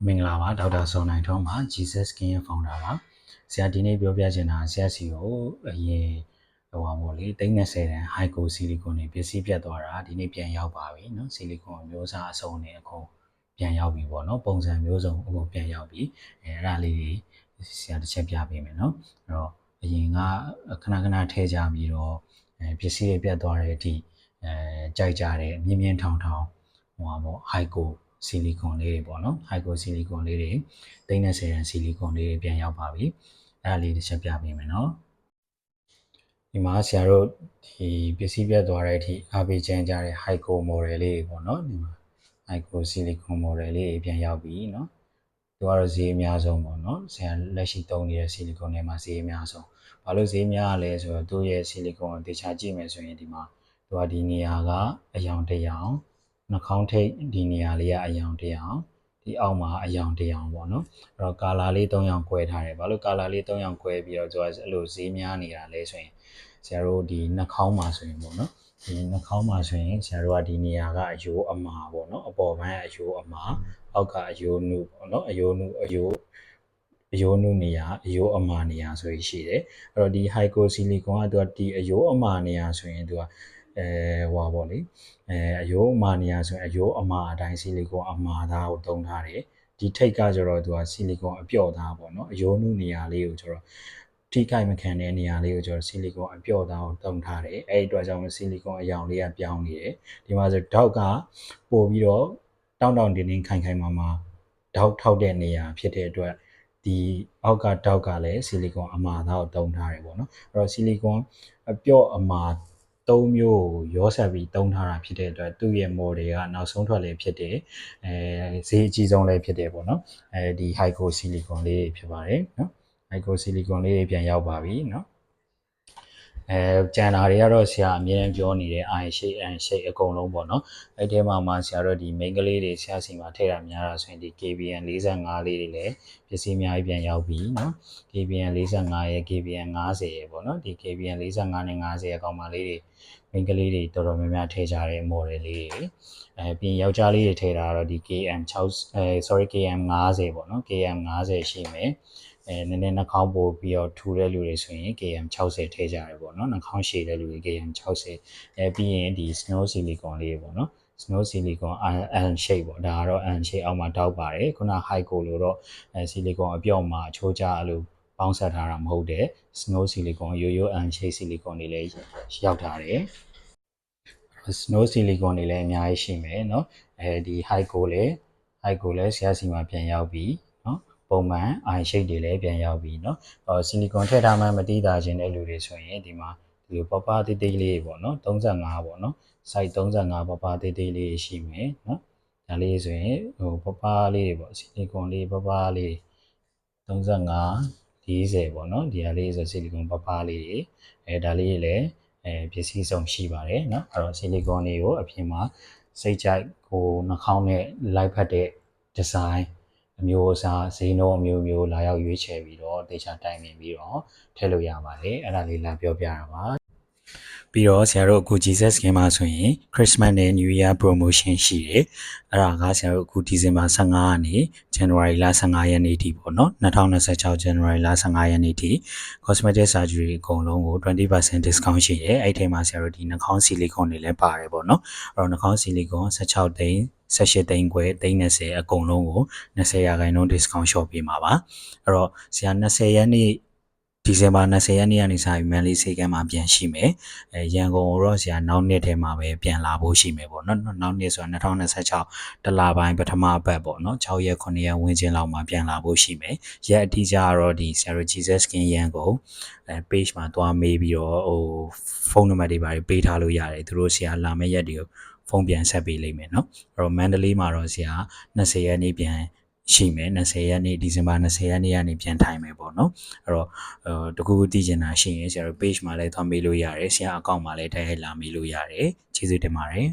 မင်္ဂလာပါဒေါက်တာစောနိုင်ထွန်းပါ Jesus Skin ရဲ့ founder ပါဆရာဒီနေ့ပြောပြချင်တာဆရာစီကိုအရင်ပေါ့လေ30တန် high co silicone တွေပစ္စည်းပြတ်သွားတာဒီနေ့ပြန်ရောက်ပါပြီเนาะ silicone မျိုးစားအစုံနဲ့အခုပြန်ရောက်ပြီပေါ့เนาะပုံစံမျိုးစုံအခုပြန်ရောက်ပြီအဲ့ဒါလေးတွေဆရာတစ်ချက်ပြပေးမယ်เนาะအဲ့တော့အရင်ကခဏထည့်ကြပြီးတော့ပစ္စည်းတွေပြတ်သွားတဲ့အထိကြိုက်ကြတယ်မြင်းထောင်ပေါ့ high co silicone လေးတွေပေါ့နော် high co silicone လေးတွေ30တန် silicone လေးတွေပြန်ရောက်ပါပြီအဲ့ဒါလေးတစ်ချက်ပြပေးမယ်နော်ဒီမှာဆရာတို့ဒီပစ္စည်းပြတ်သွားတဲ့အထိအားပေးချမ်းကြတဲ့ high co model လေးတွေပေါ့နော်ဒီမှာ high co silicone model လေးတွေပြန်ရောက်ပြီနော်သူကတော့ဈေးအများဆုံးပေါ့နော်ဆရာလက်ရှိသုံးနေတဲ့ silicone ထဲမှာဈေးအများဆုံးဘာလို့ဈေးများလဲဆိုတော့သူ့ရဲ့ silicone ကိုတခြားကြည့်မယ်ဆိုရင်ဒီမှာသူကဒီနေရာကအယောင်တစ်ယောင်နှာခေါင်းထိပ်ဒီနေရာလေးကအယောင်တစ်ယောင်ဒီအောက်မှာအယောင်တစ်ယောင်ပေါ့နော်အဲ့တော့ကာလာလေး3ယောင်꿰ထားတယ်ဘာလို့ကာလာလေး3ယောင်꿰ပြီးတော့သူကအဲ့လိုဈေးများနေတာလဲဆိုရင်ဆရာတို့ဒီနှာခေါင်းမှာဆိုရင်ပေါ့နော်ဒီနှာခေါင်းမှာဆိုရင်ဆရာတို့ကဒီနေရာကအယိုးအမာပေါ့နော်အပေါ်ပိုင်းအယိုးအမာအောက်ကအယိုးနုပေါ့နော်အယိုးနုနေရာအယိုးအမာနေရာဆိုရင်ရှိတယ်အဲ့တော့ဒီ high co silicone ကသူကဒီအယိုးအမာနေရာဆိုရင်သူကပေါ့လေအယိုးအမာနေရာဆိုရင်အယိုးအမာအတိုင်း silicone အမာသားကိုသုံးထားတယ်ဒီထိတ်ကကျတော့သူက silicone အပျော့သားပေါ့နော်အယိုးနုနေရာလေးကိုကျတော့ထိခိုက်မခံတဲ့နေရာလေးကိုကျတော့ silicone အပျော့သားကိုသုံးထားတယ်အဲ့ဒီအတွက်ကြောင့် silicone အရောင်လေးကပြောင်းနေတယ်ဒီမှာဆိုဒေါက်ကပို့ပြီးတော့တောင်းတင်းခိုင်မာဒေါက်ထောက်တဲ့နေရာဖြစ်တဲ့အတွက်ဒီအောက်ကတောက်ကလည်း silicone အမာသားကိုသုံးထားတယ်ပေါ့နော်အဲ့တော့ silicone အပျော့အမာ3မျိုးကိုရောဆက်ပြီးသုံးထားတာဖြစ်တဲ့အတွက်သူ့ရဲ့ model ကနောက်ဆုံးထွက်လည်းဖြစ်တယ်ဈေးအကြီးဆုံးလည်းဖြစ်တယ်ပေါ့နော်ဒီ high co silicone လေးဖြစ်ပါတယ်နော် high co silicone လေးပြန်ရောက်ပါပြီနော်ကျန်တာတွေကတော့ဆရာအမြဲတမ်းပြောနေတဲ့ iron shade and shade အကုန်လုံးပေါ့နော်အဲ့ဒီမှာမှဆရာတို့ဒီ main ကလေးတွေဆရာစီမှာထည့်တာများတာဆိုရင်ဒီ KBN 45လေးတွေလည်းပစ္စည်းအများကြီးပြန်ရောက်ပြီနော် KBN 45ရဲ့ KBN 50ရဲ့ပေါ့နော်ဒီ KBN 45နဲ့50ရဲ့အကောင်မလေးတွေ main ကလေးတွေတော်တော်များများထည့်ကြတဲ့ model လေးတွေပြီးယောက်ျားလေးတွေထည့်တာကတော့ဒီ KM 50ပေါ့နော် KM 50ရှိမယ်နည်းနည်းနှာခေါင်းပို့ပြီးတော့ထူတဲ့လူတွေဆိုရင် KM 60ထည့်ကြရတယ်ပေါ့နော်နှာခေါင်းရှည်တဲ့လူတွေ KM 60ပြီးရင်ဒီ snow silicone လေးပေါ့နော် snow silicone N shape ပေါ့ဒါကတော့ N shape အောက်မှာတောက်ပါတယ်ခုန high co လို့တော့silicone အပြော့မှာအချိုးကျအဲ့လိုပေါင်းဆက်ထားတာမဟုတ်တဲ့ snow silicone ရိုးရိုး N shape silicone တွေလည်းရောက်ထားတယ် snow silicone တွေလည်းအများကြီးရှိမယ်เนาะဒီ high co လည်းဆရာစီမှာပြန်ရောက်ပြီเนาะပုံမှန် eye shade တွေလည်းပြန်ရောက်ပြီเนาะsilicone ထည့်ထားမှမသိတာခြင်းတဲ့လူတွေဆိုရင်ဒီမှာဒီလိုပပသေးသေးလေးပေါ့เนาะ35ပေါ့เนาะ size 35ပပသေးသေးလေးရှိမယ်เนาะဒါလေးဆိုရင်ပပလေးတွေပေါ့ silicone လေးပပလေး35 40ပေါ့เนาะဒီဟာလေးဆို silicone ပပလေးတွေဒါလေးတွေလည်းပစ္စည်းစုံရှိပါတယ်เนาะအဲ့တော့ silicone တွေကိုအပြင်မှာစိတ်ကြိုက်ကိုနှာခေါင်းနဲ့လိုက်ဖက်တဲ့ design အမျိုးအစားဈေးနှုန်းအမျိုးလာရောက်ရွေးချယ်ပြီးတော့တေချာတိုင်ပင်ပြီးတော့ထည့်လို့ရပါတယ်အဲ့ဒါလေးလာပြောပြတာပါပြီးတော့ဆရာတို့အခု Jesus Skin မှာဆိုရင် Christmas နဲ့ New Year promotion ရှိတယ်အဲ့ဒါကဆရာတို့အခုဒီဇင်ဘာ15ကနေ January လ15ရက်နေ့ထိပေါ့နော်2026 January လ15ရက်နေ့ထိ cosmetic surgery အကုန်လုံးကို20% discount ရှိတယ်အဲ့ဒီမှာဆရာတို့ဒီနှာခေါင်း silicone တွေလည်းပါတယ်ပေါ့နော်အဲ့တော့နှာခေါင်း silicone 16သိန်း18သိန်းခွဲ30အကုန်လုံးကို20% discount shop ပေးမှာပါအဲ့တော့ဆရာ20ရက်နေ့ဒီဇင်ဘာ20ရက်နေ့ကနေစပြီးမန်လေးစေကမ်းမှာပြန်ရှိမယ်ရန်ကုန်တော့ဆရာနောက်နှစ်ထဲမှာပဲပြန်လာဖို့ရှိမယ်ပေါ့နော်နောက်နှစ်ဆိုတာ2026တလပိုင်းပထမပတ်ပေါ့နော်6ရက်9ရက်ဝန်းကျင်လောက်မှာပြန်လာဖို့ရှိမယ်ရက်အတိအကျတော့ဒီဆရာတို့ Jesus Skin ရန်ကုန်page မှာတွားမေးပြီးတော့ဖုန်းနံပါတ်တွေပါတယ်ပေးထားလို့ရတယ်သူတို့ဆရာလာမယ့်ရက်တွေကိုဖုန်းပြန်ဆက်ပေးလိမ့်မယ်เนาะအဲ့တော့မန္တလေးမှာတော့ဆရာ20ရက်နေ့ပြန်ရှိမယ်20ရက်နေ့ဒီဇင်ဘာ20ရက်နေ့ကနေပြန်ထိုင်မယ်ပေါ့နော်အဲ့တော့တကူတည်ကျင်တာရှိရင်ဆရာတို့ page မှာလည်းသွားမေးလို့ရတယ်ဆရာအကောင့်မှာလည်းတိုက်ရိုက်လာမေးလို့ရတယ်ကျေးဇူးတင်ပါတယ်